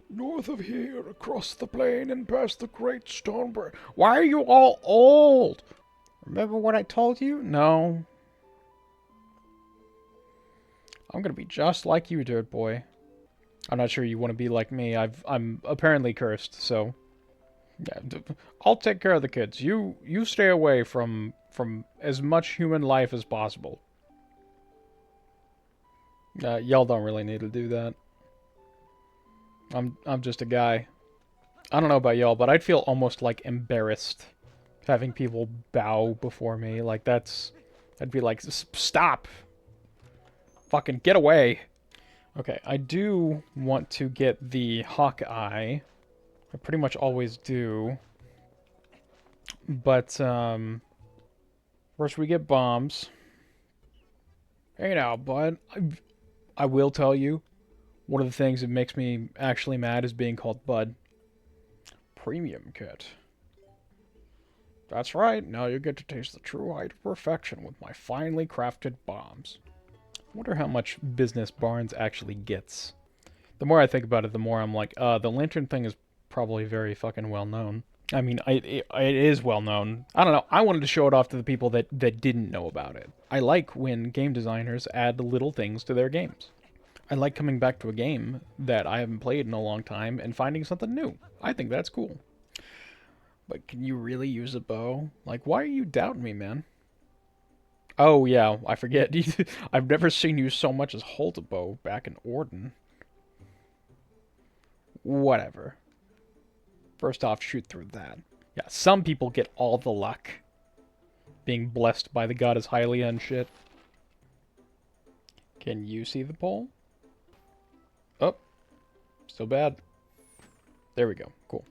North of here, across the plain and past the great stone bridge. Why are you all old? Remember what I told you? No. I'm gonna be just like you, dirt boy. I'm not sure you want to be like me. I'm apparently cursed, so yeah, I'll take care of the kids. You stay away from as much human life as possible. Y'all don't really need to do that. I'm just a guy. I don't know about y'all, but I'd feel almost like embarrassed having people bow before me. Like I'd be like, stop, fucking get away. Okay, I do want to get the Hawkeye. I pretty much always do. But, first we get bombs. Hey now, bud. I will tell you, one of the things that makes me actually mad is being called bud. Premium kit. That's right, now you get to taste the true height of perfection with my finely crafted bombs. I wonder how much business Barnes actually gets. The more I think about it, the more I'm like, the lantern thing is probably very fucking well known. I mean, it is well known. I don't know. I wanted to show it off to the people that didn't know about it. I like when game designers add little things to their games. I like coming back to a game that I haven't played in a long time and finding something new. I think that's cool. But can you really use a bow? Like, why are you doubting me, man? Oh, yeah, I forget. I've never seen you so much as hold a bow back in Orden. Whatever. First off, shoot through that. Yeah, some people get all the luck. Being blessed by the goddess Hylia and shit. Can you see the pole? Oh, still bad. There we go. Cool.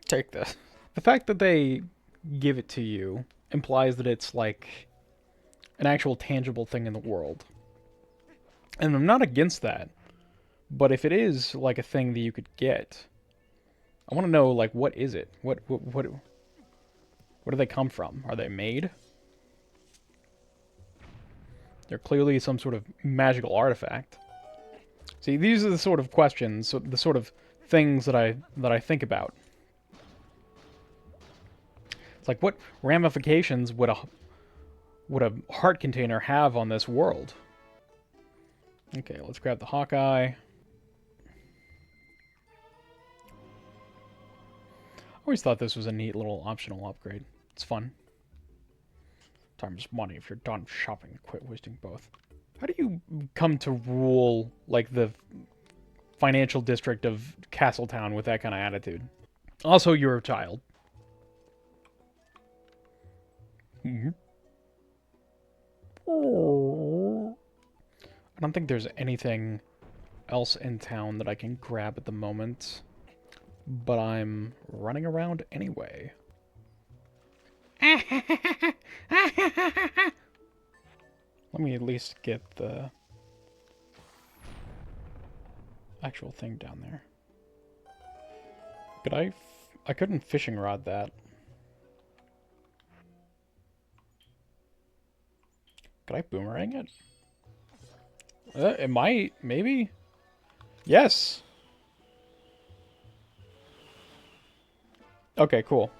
Take this. The fact that they give it to you implies that it's like an actual tangible thing in the world. And I'm not against that. But if it is like a thing that you could get, I want to know like what is it? What do they come from? Are they made? They're clearly some sort of magical artifact. See, these are the sort of questions, the sort of things that I think about. It's like, what ramifications would a heart container have on this world? Okay, let's grab the Hawkeye. I always thought this was a neat little optional upgrade. It's fun. Time's money. If you're done shopping, quit wasting both. How do you come to rule, like, the financial district of Castletown with that kind of attitude? Also, you're a child. Mm-hmm. I don't think there's anything else in town that I can grab at the moment, but I'm running around anyway. Let me at least get the actual thing down there. Could I couldn't fishing rod that. Could I boomerang it? It might, maybe? Yes! Okay, cool.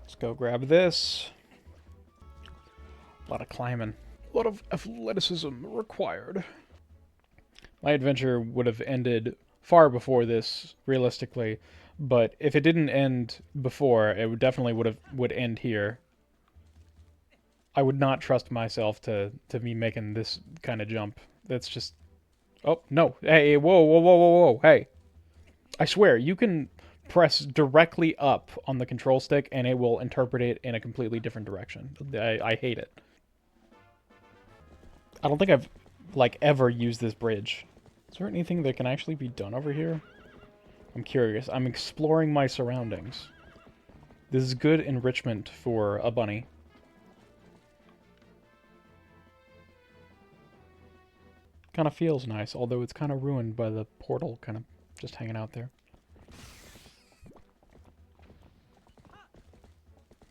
Let's go grab this. A lot of climbing. A lot of athleticism required. My adventure would have ended far before this, realistically, but if it didn't end before, it would definitely would end here. I would not trust myself to be making this kind of jump. That's just... Oh, no. Hey, whoa, whoa, whoa, whoa, whoa, hey. I swear, you can press directly up on the control stick and it will interpret it in a completely different direction. I hate it. I don't think I've, like, ever used this bridge. Is there anything that can actually be done over here? I'm curious. I'm exploring my surroundings. This is good enrichment for a bunny. Kind of feels nice, although it's kind of ruined by the portal kind of just hanging out there.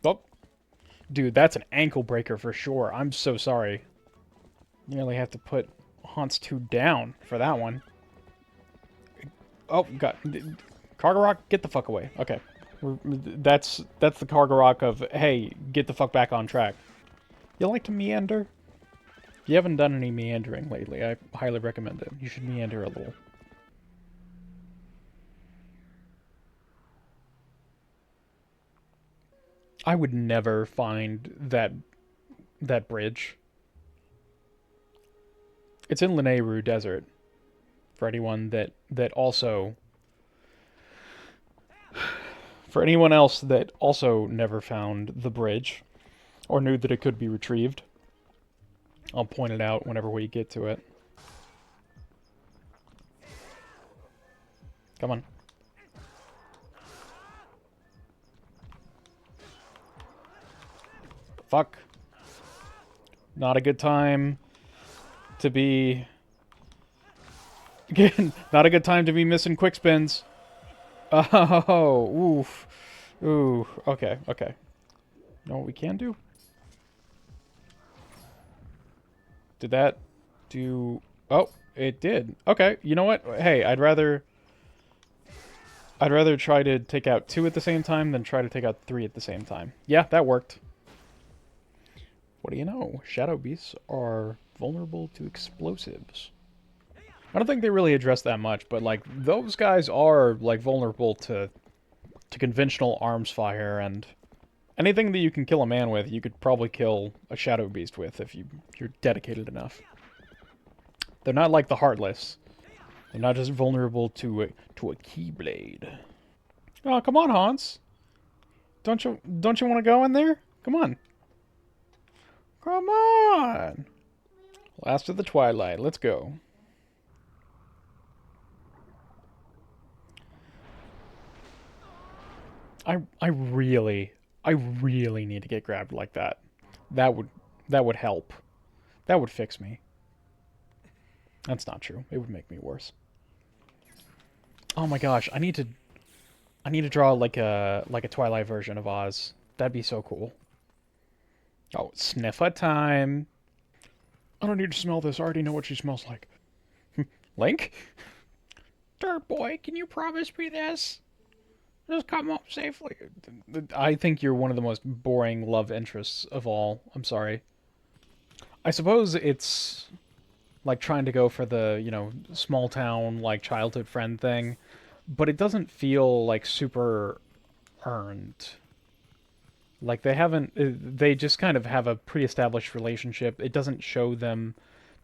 Oh. Dude, that's an ankle breaker for sure. I'm so sorry. Nearly have to put Hans 2 down for that one. Oh, God. Kargarok, get the fuck away. Okay. That's the Kargarok of, hey, get the fuck back on track. You like to meander? If you haven't done any meandering lately, I highly recommend it. You should meander a little. I would never find that bridge. It's in Lanayru Desert. For anyone that also, for anyone else that also never found the bridge or knew that it could be retrieved, I'll point it out whenever we get to it. Come on. Fuck. Not a good time to be... Again, not a good time to be missing quick spins. Oh, oof. Ooh, okay, okay. Know what we can do? Did that do... Oh, it did. Okay, you know what? Hey, I'd rather try to take out 2 at the same time than try to take out 3 at the same time. Yeah, that worked. What do you know? Shadow beasts are vulnerable to explosives. I don't think they really address that much, but, like, those guys are, like, vulnerable to conventional arms fire, and anything that you can kill a man with, you could probably kill a shadow beast with if you're dedicated enough. They're not like the Heartless. They're not just vulnerable to a keyblade. Oh, come on, Hans. Don't you want to go in there? Come on. Come on. Last of the Twilight. Let's go. I really need to get grabbed like that. That would help. That would fix me. That's not true. It would make me worse. Oh my gosh, I need to draw like a Twilight version of Oz. That'd be so cool. Oh, sniffer time. I don't need to smell this. I already know what she smells like. Link? Dirt boy, can you promise me this? Just come up safely. I think you're one of the most boring love interests of all. I'm sorry. I suppose it's like trying to go for the, small town, like childhood friend thing, but it doesn't feel like super earned. Like they just kind of have a pre-established relationship. It doesn't show them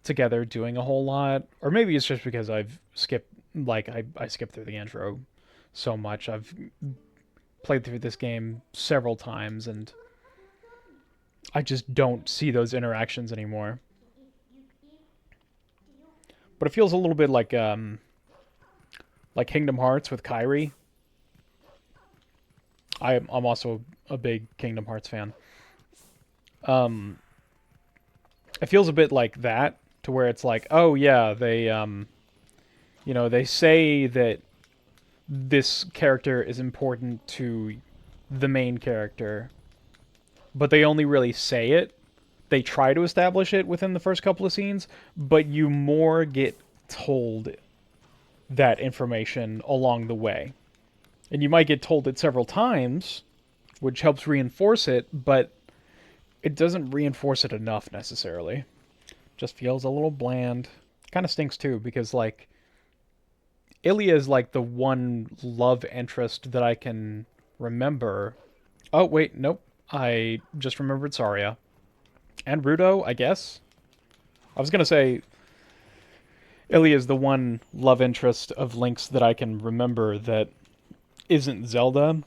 together doing a whole lot. Or maybe it's just because I've skipped, like, I skipped through the intro so much. I've played through this game several times, and I just don't see those interactions anymore. But it feels a little bit like Kingdom Hearts with Kairi. I'm also a big Kingdom Hearts fan. It feels a bit like that, to where it's like, oh yeah, they say that this character is important to the main character, but they only really say it. They try to establish it within the first couple of scenes, but you more get told that information along the way. And you might get told it several times, which helps reinforce it, but it doesn't reinforce it enough necessarily. Just feels a little bland. Kind of stinks too, because, like, Ilya is like the one love interest that I can remember. Oh, wait, nope. I just remembered Saria. And Rudo, I guess? I was gonna say Ilya is the one love interest of Link's that I can remember that isn't Zelda,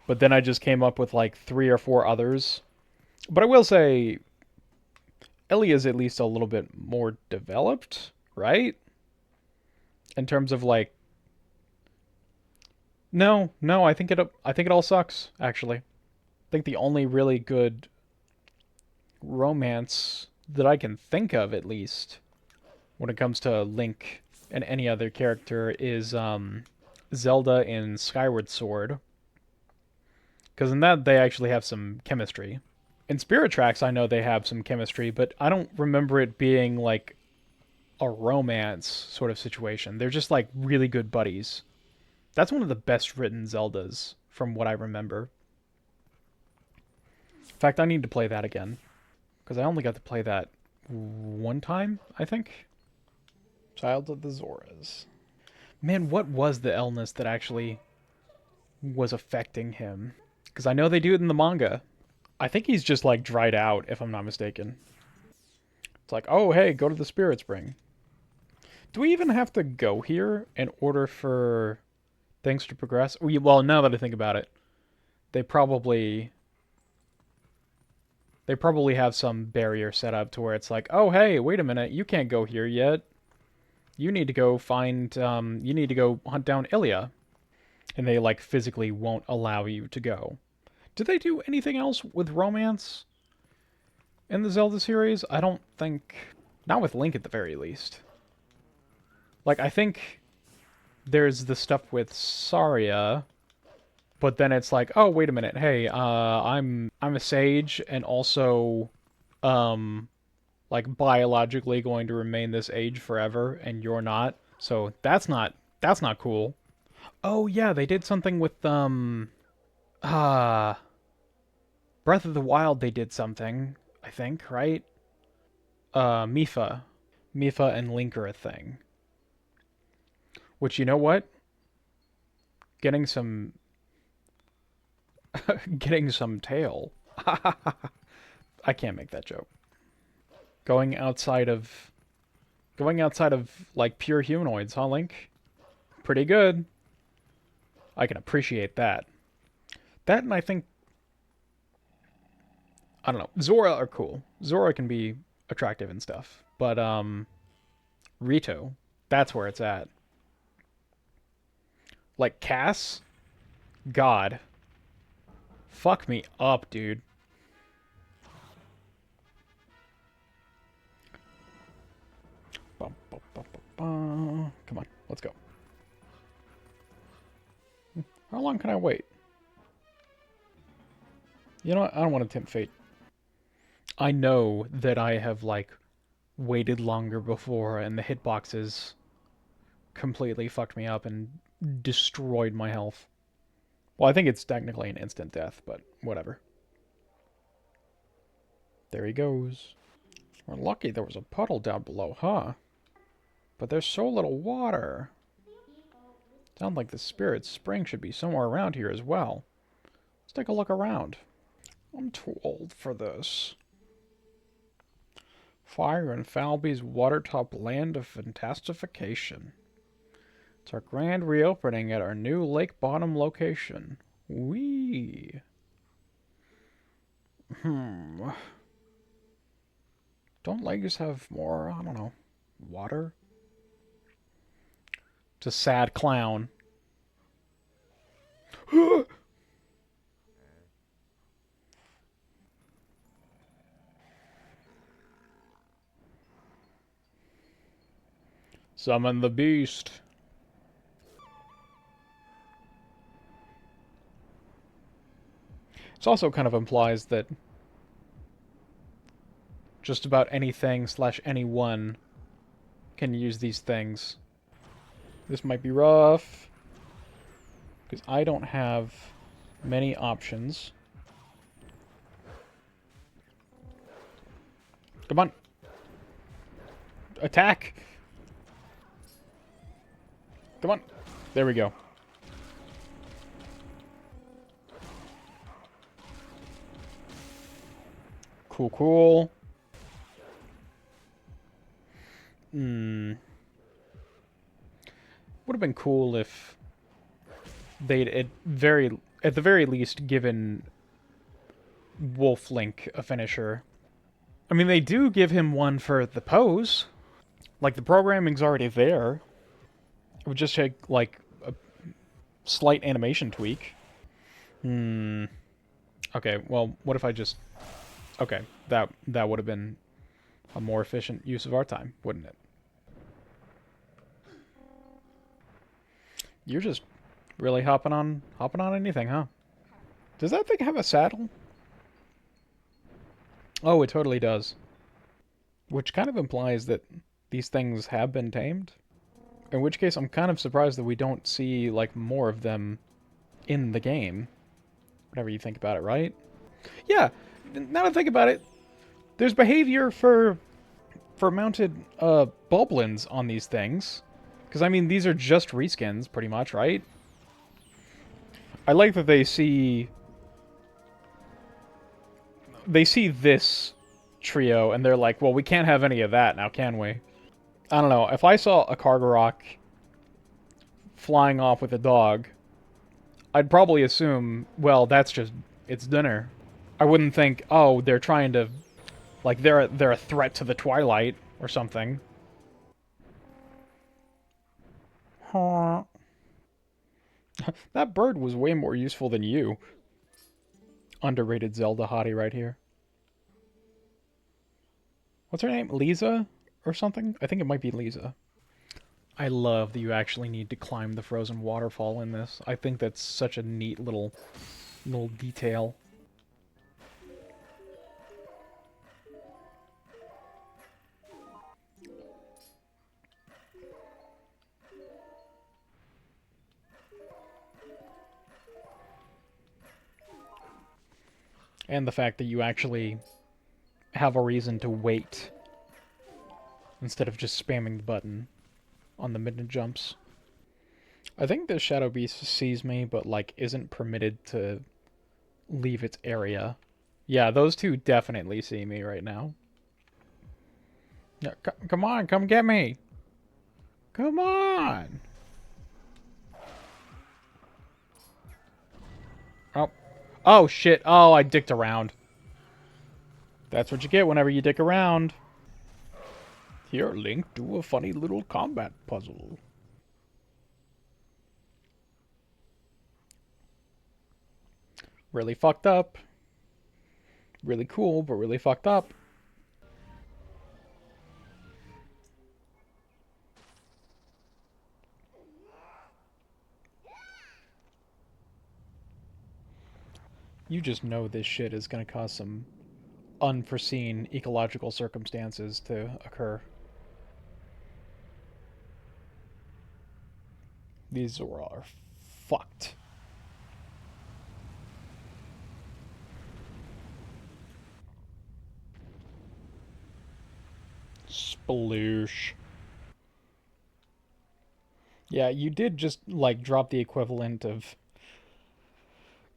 but then I just came up with like 3 or 4 others. But I will say Ilya is at least a little bit more developed, right? In terms of, like, no, I think it all sucks, actually. I think the only really good romance that I can think of, at least, when it comes to Link and any other character is Zelda in Skyward Sword. Because in that, they actually have some chemistry. In Spirit Tracks, I know they have some chemistry, but I don't remember it being like a romance sort of situation. They're just like really good buddies. That's one of the best written Zeldas from what I remember. In fact, I need to play that again because I only got to play that one time, I think. Child of the Zoras. Man, what was the illness that actually was affecting him? Because I know they do it in the manga. I think he's just like dried out, if I'm not mistaken. It's like, oh, hey, go to the Spirit Spring. Do we even have to go here in order for things to progress? Well, now that I think about it, they probably have some barrier set up to where it's like, oh, hey, wait a minute, you can't go here yet. You need to go find, you need to go hunt down Ilya. And they, like, physically won't allow you to go. Did they do anything else with romance in the Zelda series? I don't think... Not with Link, at the very least. Like, I think there's the stuff with Saria, but then it's like, oh, wait a minute, hey, I'm a sage, and also, like, biologically going to remain this age forever, and you're not. So that's not cool. Oh, yeah, they did something with, Breath of the Wild, they did something, I think, right? Mipha. Mipha and Link are a thing. Which, you know what? Getting some... getting some tail. I can't make that joke. Going outside of... like, pure humanoids, huh, Link? Pretty good. I can appreciate that. That, and I think... I don't know. Zora are cool. Zora can be attractive and stuff. But, Rito, that's where it's at. Like, Cass? God. Fuck me up, dude. Come on, let's go. How long can I wait? You know what? I don't want to tempt fate. I know that I have, like, waited longer before, and the hitboxes completely fucked me up and destroyed my health. Well, I think it's technically an instant death, but whatever. There he goes. We're lucky there was a puddle down below, huh? But there's so little water. Sounds like the Spirit Spring should be somewhere around here as well. Let's take a look around. I'm too old for this. Fire and Falby's watertop land of fantastification. It's our grand reopening at our new lake bottom location. Whee! Don't lakes have more, I don't know, water? It's a sad clown. Summon the beast. This also kind of implies that just about anything / anyone can use these things. This might be rough, because I don't have many options. Come on. Attack! Come on. There we go. Cool, cool. Would have been cool if they'd at the very least given Wolf Link a finisher. I mean, they do give him one for the pose. Like, the programming's already there. It would just take, like, a slight animation tweak. Okay, well, what if I just... Okay, that would have been a more efficient use of our time, wouldn't it? You're just really hopping on anything, huh? Does that thing have a saddle? Oh, it totally does. Which kind of implies that these things have been tamed. In which case, I'm kind of surprised that we don't see, like, more of them in the game. Whenever you think about it, right? Yeah, now that I think about it, there's behavior for mounted bulblins on these things. Because, I mean, these are just reskins, pretty much, right? I like that they see this trio, and they're like, well, we can't have any of that now, can we? I don't know. If I saw a Cargarok flying off with a dog, I'd probably assume, well, that's just, it's dinner. I wouldn't think, oh, they're trying to, like, they're a threat to the Twilight or something. Huh. That bird was way more useful than you. Underrated Zelda hottie right here. What's her name? Lisa? Or something? I think it might be Lisa. I love that you actually need to climb the frozen waterfall in this. I think that's such a neat little detail. And the fact that you actually have a reason to wait instead of just spamming the button on the mid jumps. I think the Shadow Beast sees me, but, like, isn't permitted to leave its area. Yeah, those two definitely see me right now. Yeah, come on, come get me! Come on! Oh. Oh, shit. Oh, I dicked around. That's what you get whenever you dick around. Here, Link, do a funny little combat puzzle. Really fucked up. Really cool, but really fucked up. You just know this shit is gonna cause some unforeseen ecological circumstances to occur. These Zora are fucked. Sploosh. Yeah, you did just, like, drop the equivalent of...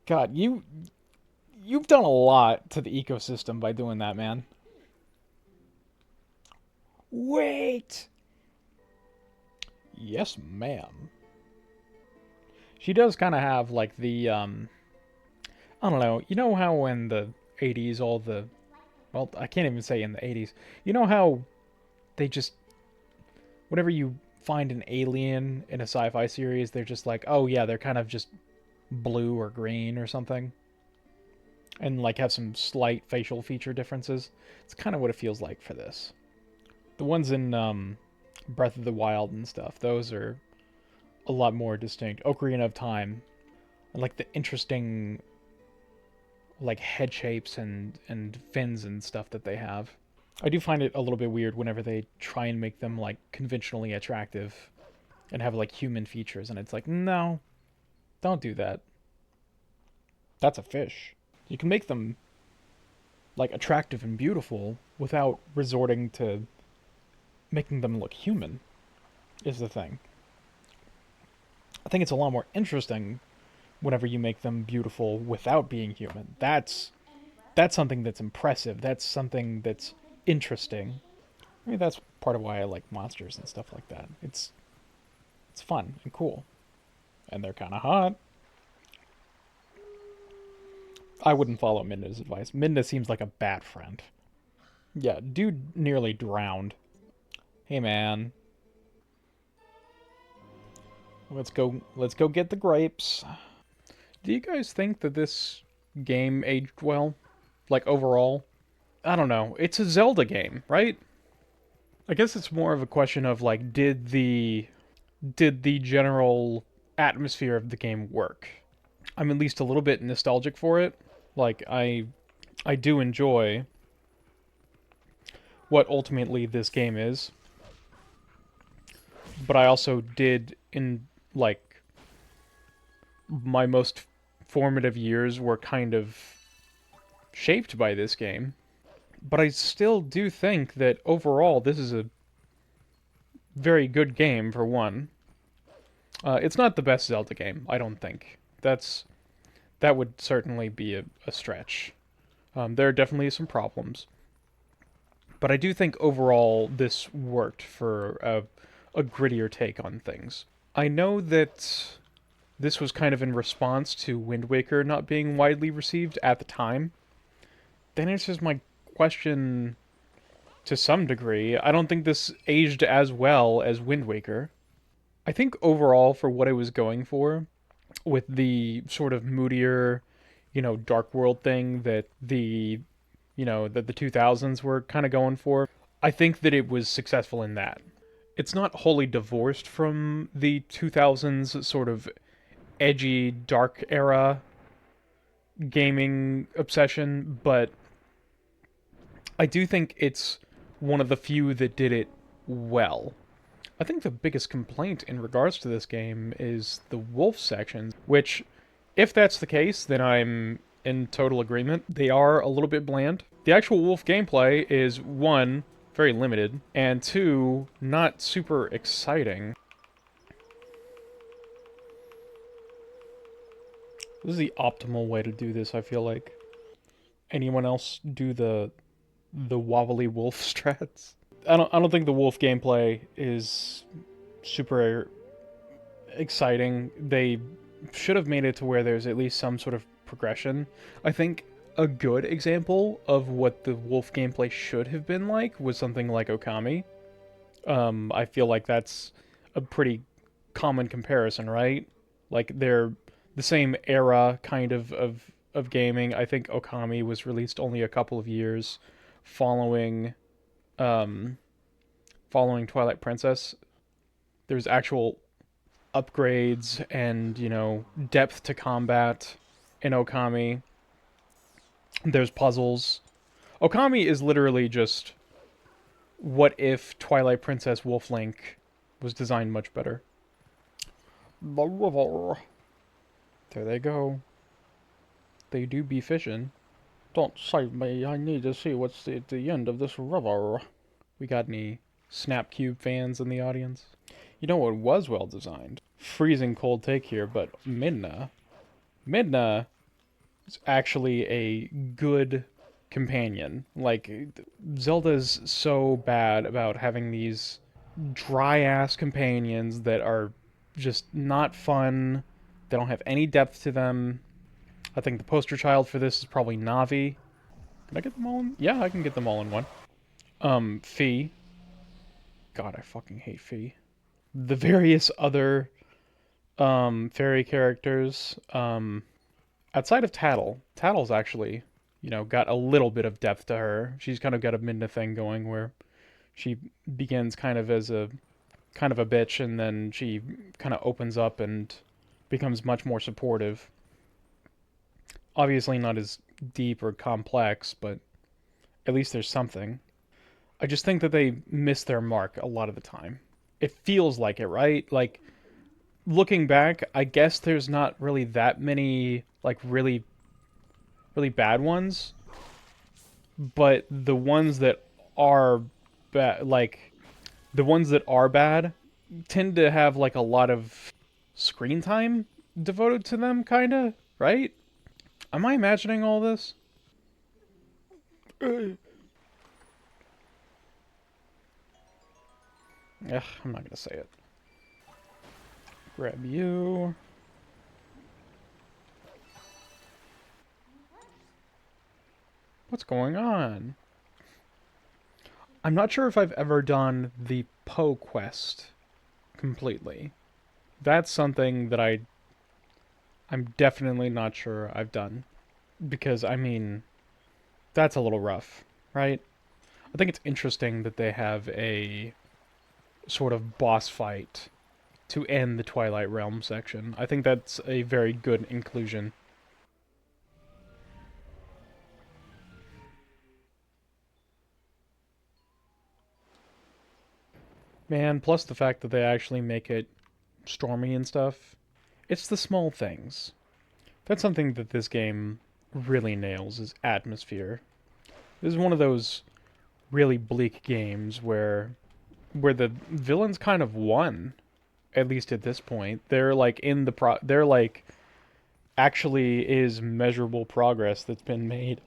God, you've done a lot to the ecosystem by doing that, man. Wait! Yes, ma'am. She does kind of have, like, the, I don't know, you know how in the 80s all the... Well, I can't even say in the 80s. You know how they just... Whenever you find an alien in a sci-fi series, they're just like, oh yeah, they're kind of just blue or green or something. And, like, have some slight facial feature differences. It's kind of what it feels like for this. The ones in Breath of the Wild and stuff, those are a lot more distinct. Ocarina of Time, and, like, the interesting, like, head shapes and fins and stuff that they have. I do find it a little bit weird whenever they try and make them, like, conventionally attractive and have, like, human features, and it's like, no, don't do that. That's a fish. You can make them, like, attractive and beautiful without resorting to making them look human, is the thing. I think it's a lot more interesting whenever you make them beautiful without being human. That's something that's impressive. That's something that's interesting. I mean, that's part of why I like monsters and stuff like that. It's fun and cool. And they're kind of hot. I wouldn't follow Midna's advice. Midna seems like a bad friend. Yeah, dude nearly drowned. Hey, man. Let's go get the grapes. Do you guys think that this game aged well? Like, overall? I don't know. It's a Zelda game, right? I guess it's more of a question of, like, did the general atmosphere of the game work? I'm at least a little bit nostalgic for it. Like, I do enjoy what ultimately this game is. But I also did, in, like, my most formative years were kind of shaped by this game. But I still do think that overall this is a very good game, for one. It's not the best Zelda game, I don't think. That would certainly be a stretch. There are definitely some problems. But I do think overall this worked for a grittier take on things. I know that this was kind of in response to Wind Waker not being widely received at the time. That answers my question to some degree. I don't think this aged as well as Wind Waker. I think overall, for what I was going for, with the sort of moodier, dark world thing that that the 2000s were kind of going for, I think that it was successful in that. It's not wholly divorced from the 2000s sort of edgy, dark era gaming obsession, but I do think it's one of the few that did it well. I think the biggest complaint in regards to this game is the wolf sections, which, if that's the case, then I'm in total agreement. They are a little bit bland. The actual wolf gameplay is, one, very limited, and two, not super exciting. This is the optimal way to do this, I feel like. Anyone else do the wobbly wolf strats? I don't think the wolf gameplay is super exciting. They should have made it to where there's at least some sort of progression. I think a good example of what the wolf gameplay should have been like was something like Okami. I feel like that's a pretty common comparison, right? Like they're the same era kind of gaming. I think Okami was released only a couple of years following um, following Twilight Princess. There's actual upgrades and, depth to combat in Okami. There's puzzles. Okami is literally just what if Twilight Princess Wolf Link was designed much better. The river. There they go. They do be fishing. Don't save me, I need to see what's at the end of this river. We got any Snapcube fans in the audience? You know what was well designed? Freezing cold take here, but Midna. Midna is actually a good companion. Like, Zelda's so bad about having these dry-ass companions that are just not fun. They don't have any depth to them. I think the poster child for this is probably Navi. Can I get them all in? Yeah, I can get them all in one. Fee. God, I fucking hate Fee. The various other fairy characters. Outside of Tattle, Tattle's actually, got a little bit of depth to her. She's kind of got a Midna thing going where she begins kind of as a bitch, and then she kind of opens up and becomes much more supportive. Obviously not as deep or complex, but at least there's something. I just think that they miss their mark a lot of the time. It feels like it, right? Like, looking back, I guess there's not really that many, like, really, really bad ones. But the ones that are bad, like, the ones that are bad tend to have, like, a lot of screen time devoted to them, kinda, right? Am I imagining all this? Ugh, I'm not gonna say it. Grab you. What's going on? I'm not sure if I've ever done the Poe quest completely. That's something that I'm definitely not sure I've done. Because, I mean, that's a little rough, right? I think it's interesting that they have a sort of boss fight to end the Twilight Realm section. I think that's a very good inclusion. Man, plus the fact that they actually make it stormy and stuff. It's the small things. That's something that this game really nails is atmosphere. This is one of those really bleak games where the villains kind of won, at least at this point. They're like in the they're like actually is measurable progress that's been made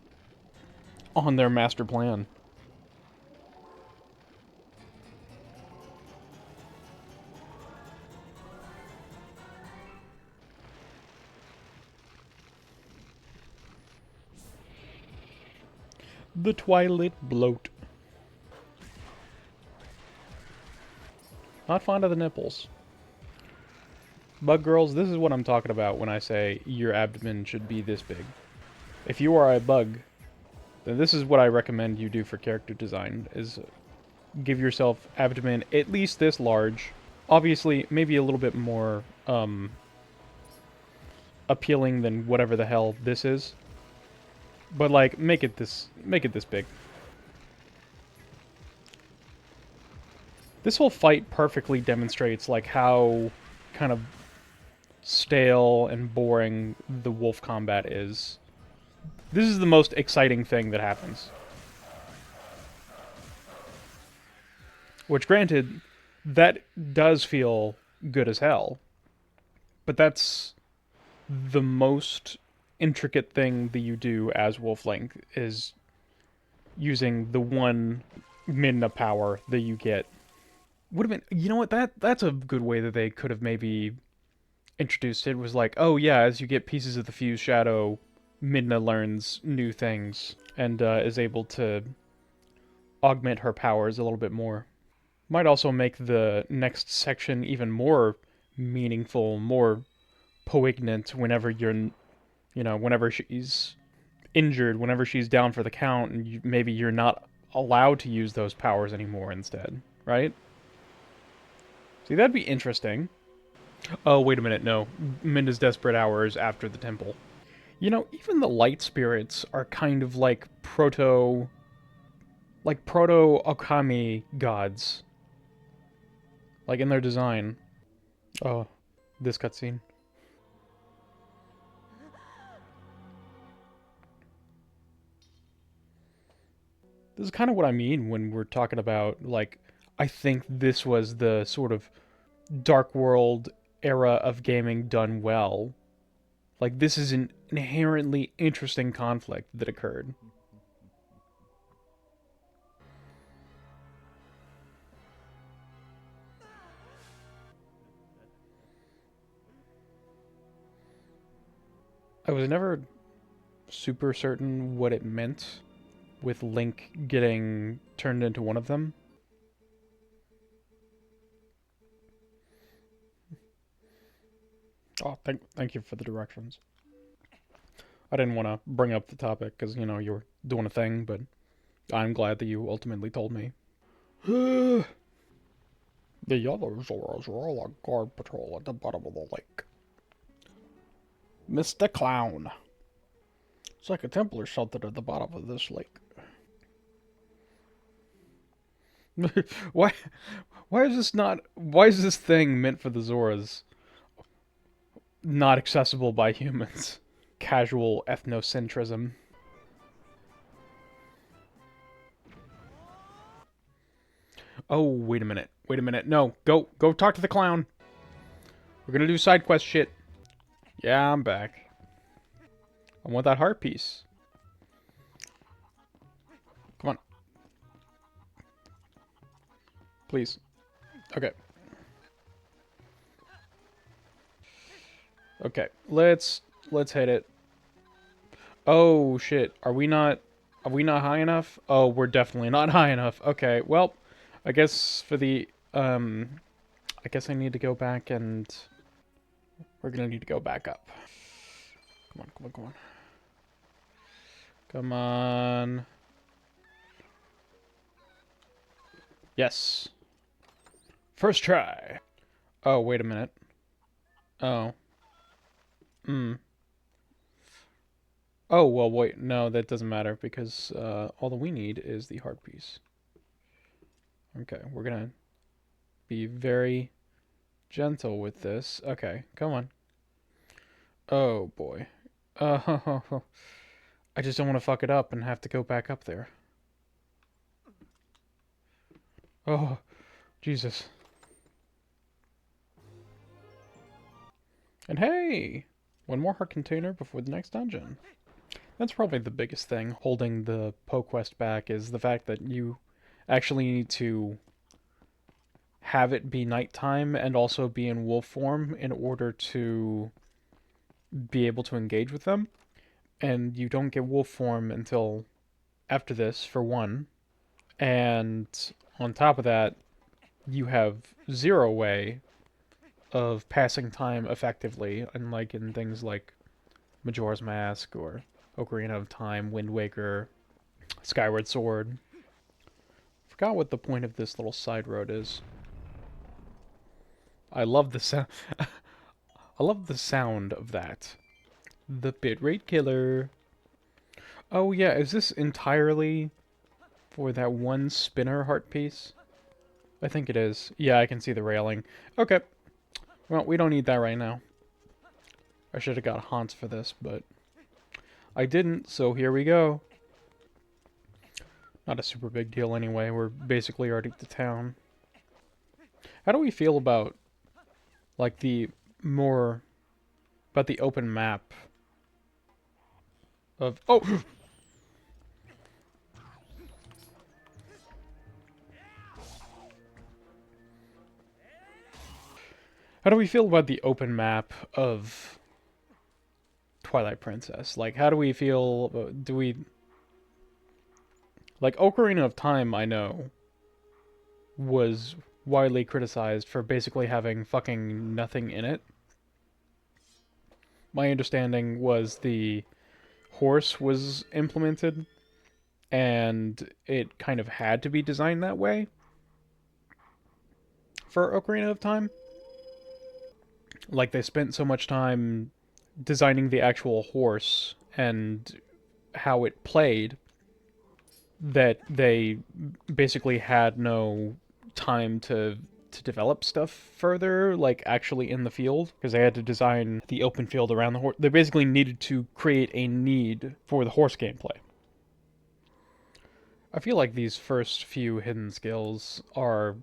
on their master plan. The Twilight bloat. Not fond of the nipples. Bug girls, this is what I'm talking about when I say your abdomen should be this big. If you are a bug, then this is what I recommend you do for character design, is give yourself abdomen at least this large. Obviously, maybe a little bit more appealing than whatever the hell this is. But like make it this big. This whole fight perfectly demonstrates like how kind of stale and boring the wolf combat is. This is the most exciting thing that happens. Which, granted, that does feel good as hell. But that's the most intricate thing that you do as Wolf Link, is using the one Midna power that you get. Would have been, you know what, that's a good way that they could have maybe introduced it, was like, oh yeah, as you get pieces of the Fused Shadow, Midna learns new things and is able to augment her powers a little bit more. Might also make the next section even more meaningful, more poignant whenever whenever she's injured, whenever she's down for the count, and maybe you're not allowed to use those powers anymore instead, right? See, that'd be interesting. Oh, wait a minute, no. Minda's desperate hours after the temple. You know, even the light spirits are kind of like proto Okami gods. Like in their design. Oh, this cutscene. This is kind of what I mean when we're talking about, like, I think this was the sort of Dark World era of gaming done well. Like, this is an inherently interesting conflict that occurred. I was never super certain what it meant with Link getting turned into one of them. Oh, thank you for the directions. I didn't want to bring up the topic because, you were doing a thing, but I'm glad that you ultimately told me. The other Zoras were all on guard patrol at the bottom of the lake. Mr. Clown. It's like a temple or something at the bottom of this lake. why why is this thing meant for the Zoras not accessible by humans? Casual ethnocentrism. Oh, wait a minute. Wait a minute. No, go talk to the clown. We're gonna do side quest shit. Yeah, I'm back. I want that heart piece. Come on. Please. Okay. Okay. Let's hit it. Oh shit. Are we not high enough? Oh, we're definitely not high enough. Okay. Well, I guess for the I guess I need to go back and we're gonna need to go back up. Come on, come on, come on. Come on. Yes. First try. Oh, wait a minute. Oh. Hmm. Oh, well, wait. No, that doesn't matter because all that we need is the heart piece. Okay, we're gonna Be very gentle with this. Okay, come on. Oh boy. Uh, I just don't want to fuck it up and have to go back up there. Oh, Jesus. And hey! One more heart container before the next dungeon. That's probably the biggest thing holding the PoQuest back is the fact that you actually need to have it be nighttime and also be in wolf form in order to be able to engage with them. And you don't get wolf form until after this, for one. And on top of that, you have zero way of passing time effectively, unlike in things like Majora's Mask or Ocarina of Time, Wind Waker, Skyward Sword. Forgot what the point of this little side road is. I love the sound. I love the sound of that. The bitrate killer. Oh yeah, is this entirely for that one spinner heart piece? I think it is. Yeah, I can see the railing. Okay. Well, we don't need that right now. I should have got Hans for this, but I didn't, so here we go. Not a super big deal anyway. We're basically already to town. How do we feel about, like, the more... about the open map of... Oh! How do we feel about the open map of Twilight Princess? Like, how do we feel... do we... Like, Ocarina of Time, I know, was widely criticized for basically having fucking nothing in it. My understanding was the horse was implemented, and it kind of had to be designed that way for Ocarina of Time. Like, they spent so much time designing the actual horse and how it played that they basically had no time to develop stuff further, like actually in the field, because they had to design the open field around the horse. They basically needed to create a need for the horse gameplay. I feel like these first few hidden skills are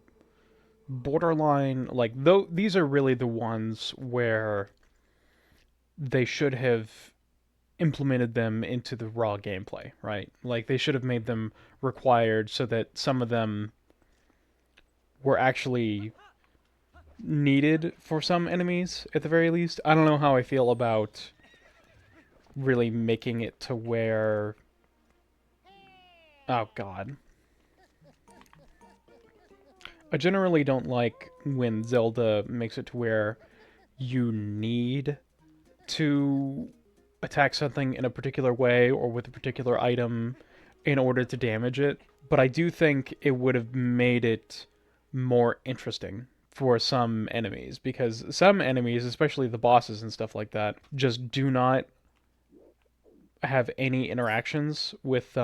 borderline, like, though these are really the ones where they should have implemented them into the raw gameplay, right? Like, they should have made them required so that some of them were actually needed for some enemies, at the very least. I don't know how I feel about really making it to where... Oh, God. I generally don't like when Zelda makes it to where you need to attack something in a particular way or with a particular item in order to damage it. But I do think it would have made it more interesting for some enemies, because some enemies, especially the bosses and stuff like that, just do not have any interactions with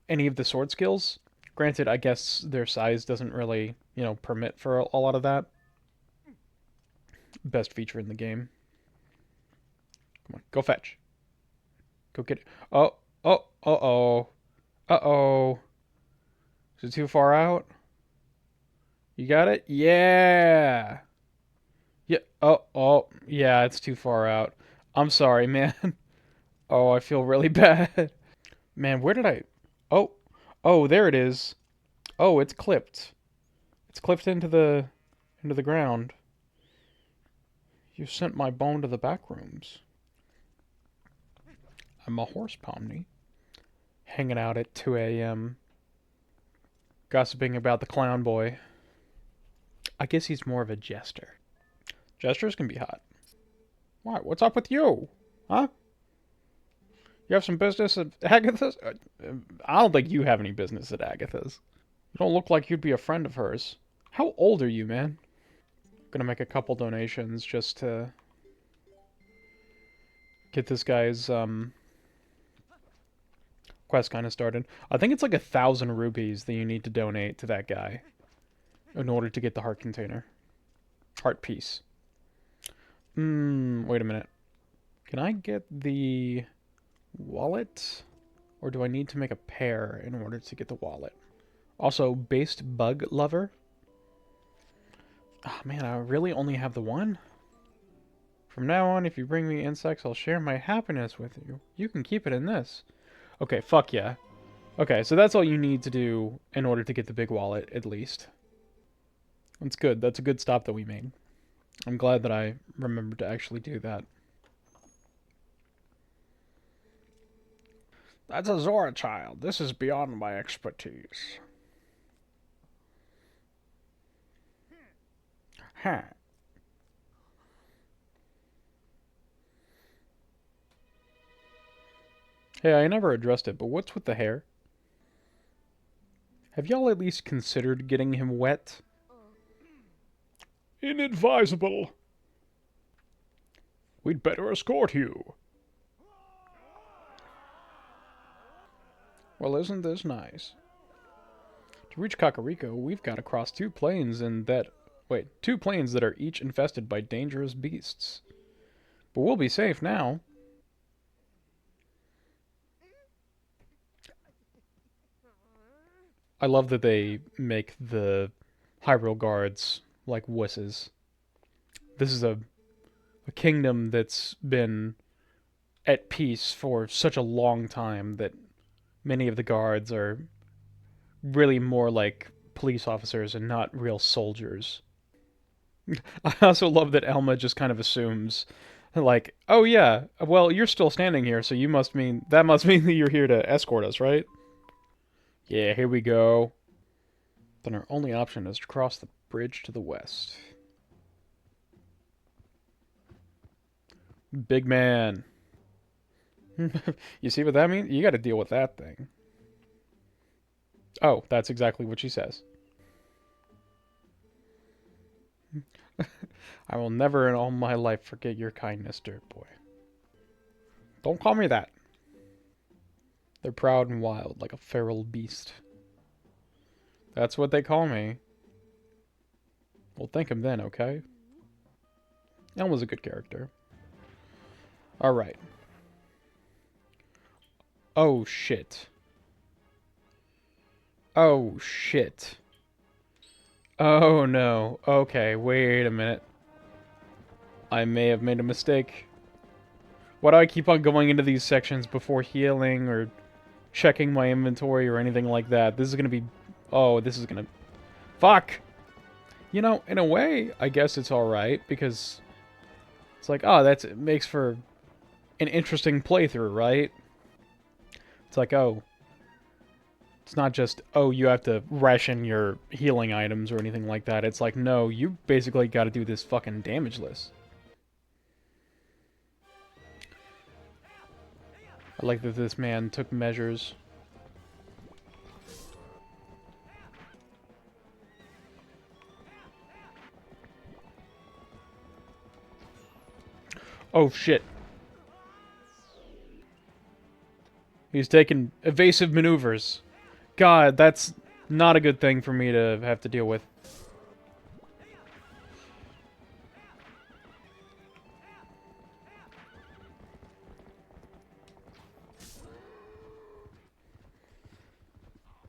any of the sword skills. Granted, I guess their size doesn't really, permit for a lot of that. Best feature in the game. Come on, go fetch. Go get it. Oh, oh, uh-oh. Uh-oh. Is it too far out? You got it? Yeah! Yeah, oh, yeah, it's too far out. I'm sorry, man. Oh, I feel really bad. Man, where did I... Oh, oh, there it is. Oh, it's clipped. It's clipped into the ground. You sent my bone to the back rooms. I'm a horse pomni, hanging out at 2 a.m., gossiping about the clown boy. I guess he's more of a jester. Jesters can be hot. What? What's up with you? Huh? You have some business at Agatha's? I don't think you have any business at Agatha's. You don't look like you'd be a friend of hers. How old are you, man? Gonna make a couple donations just to get this guy's quest kind of started. I think it's like 1,000 rupees that you need to donate to that guy in order to get the heart container. Heart piece. Wait a minute. Can I get the wallet? Or do I need to make a pair in order to get the wallet? Also, based bug lover. Oh man, I really only have the one? From now on, if you bring me insects, I'll share my happiness with you. You can keep it in this. Okay, fuck yeah. Okay, so that's all you need to do in order to get the big wallet, at least. That's good. That's a good stop that we made. I'm glad that I remembered to actually do that. That's a Zora child. This is beyond my expertise. Huh. Hey, I never addressed it, but what's with the hair? Have y'all at least considered getting him wet? Inadvisable. We'd better escort you. Well, isn't this nice? To reach Kakariko, we've got to cross two plains two plains that are each infested by dangerous beasts. But we'll be safe now. I love that they make the Hyrule guards like wusses. This is a kingdom that's been at peace for such a long time that many of the guards are really more like police officers and not real soldiers. I also love that Elma just kind of assumes, like, oh yeah, well, you're still standing here, so that must mean that you're here to escort us, right? Yeah, here we go. Then our only option is to cross the bridge to the west. Big man. You see what that means? You gotta deal with that thing. Oh, that's exactly what she says. I will never in all my life forget your kindness, dirt boy. Don't call me that. They're proud and wild, like a feral beast. That's what they call me. Well, thank him then, okay? Elma's a good character. Alright. Oh, shit. Oh, shit. Oh, no. Okay, wait a minute. I may have made a mistake. Why do I keep on going into these sections before healing or checking my inventory or anything like that? This is gonna be... Oh, this is gonna... Fuck! You know, in a way, I guess it's alright, because... It's like, oh, it makes for an interesting playthrough, right? It's like, oh... It's not just, oh, you have to ration your healing items or anything like that. It's like, no, you basically gotta do this fucking damageless. I like that this man took measures. Oh, shit. He's taking evasive maneuvers. God, that's not a good thing for me to have to deal with.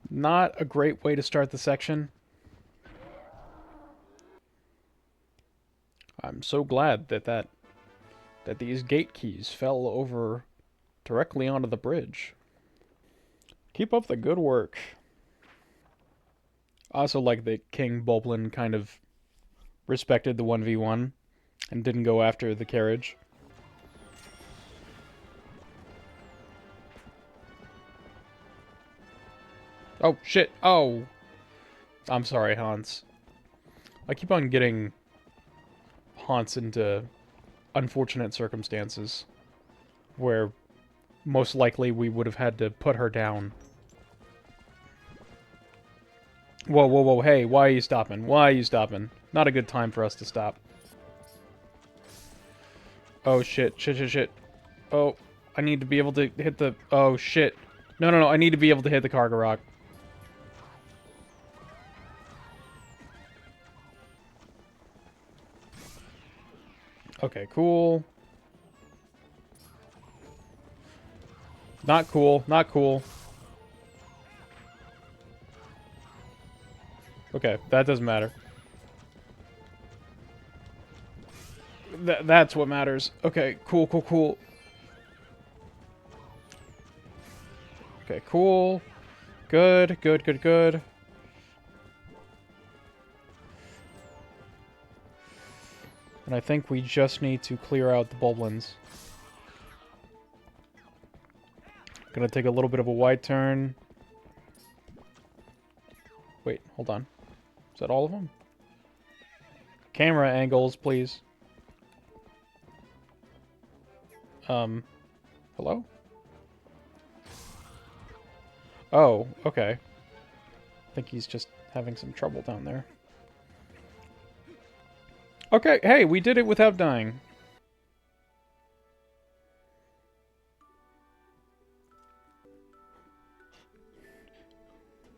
Not a great way to start the section. I'm so glad that these gate keys fell over directly onto the bridge. Keep up the good work. I also like that King Bulblin kind of respected the 1v1 and didn't go after the carriage. Oh, shit. Oh. I'm sorry, Hans. I keep on getting Hans into unfortunate circumstances where most likely we would have had to put her down. Whoa, whoa, whoa, hey, why are you stopping? Why are you stopping? Not a good time for us to stop. Oh, shit, shit, shit, shit. Oh, I need to be able to hit the... Oh, shit. No, no, no, I need to be able to hit the cargo rock. Okay, cool. Not cool. Not cool. Okay, that doesn't matter. That's what matters. Okay, cool, cool, cool. Okay, cool. Good, good, good, good. And I think we just need to clear out the Boblins. Gonna take a little bit of a wide turn. Wait, hold on. Is that all of them? Camera angles, please. Hello? Oh, okay. I think he's just having some trouble down there. Okay, hey, we did it without dying.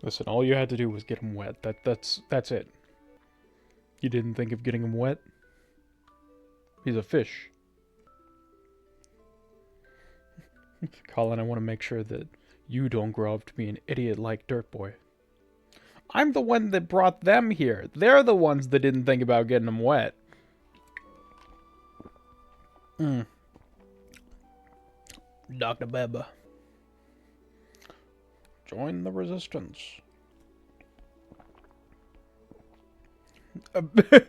Listen, all you had to do was get him wet. That's it. You didn't think of getting him wet? He's a fish. Colin, I want to make sure that you don't grow up to be an idiot like Dirt Boy. I'm the one that brought them here. They're the ones that didn't think about getting them wet. Dr. Beba. Join the resistance.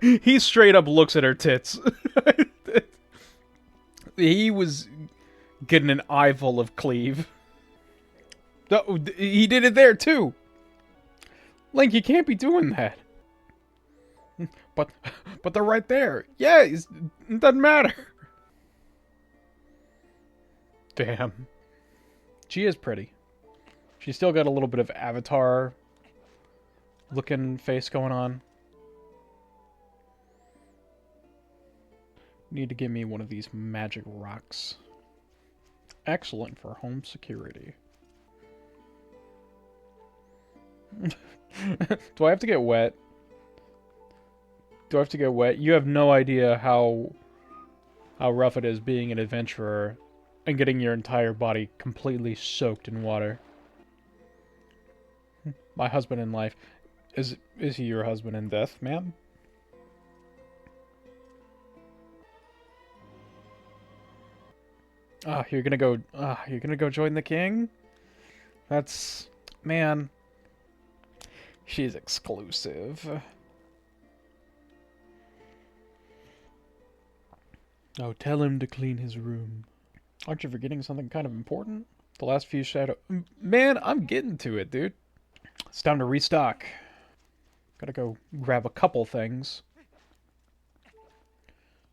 He straight up looks at her tits. He was getting an eyeful of cleave. Oh, he did it there too. Link, you can't be doing that. But they're right there. Yeah, it doesn't matter. Damn. She is pretty. She's still got a little bit of Avatar looking face going on. Need to give me one of these magic rocks. Excellent for home security. Do I have to get wet? Do I have to get wet? You have no idea how rough it is being an adventurer and getting your entire body completely soaked in water. My husband in life. Is he your husband in death, ma'am? Ah, you're gonna go join the king? That's... man. She's exclusive. Oh, tell him to clean his room. Aren't you forgetting something kind of important? The last few shadow... Man, I'm getting to it, dude. It's time to restock. Gotta go grab a couple things.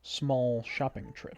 Small shopping trip.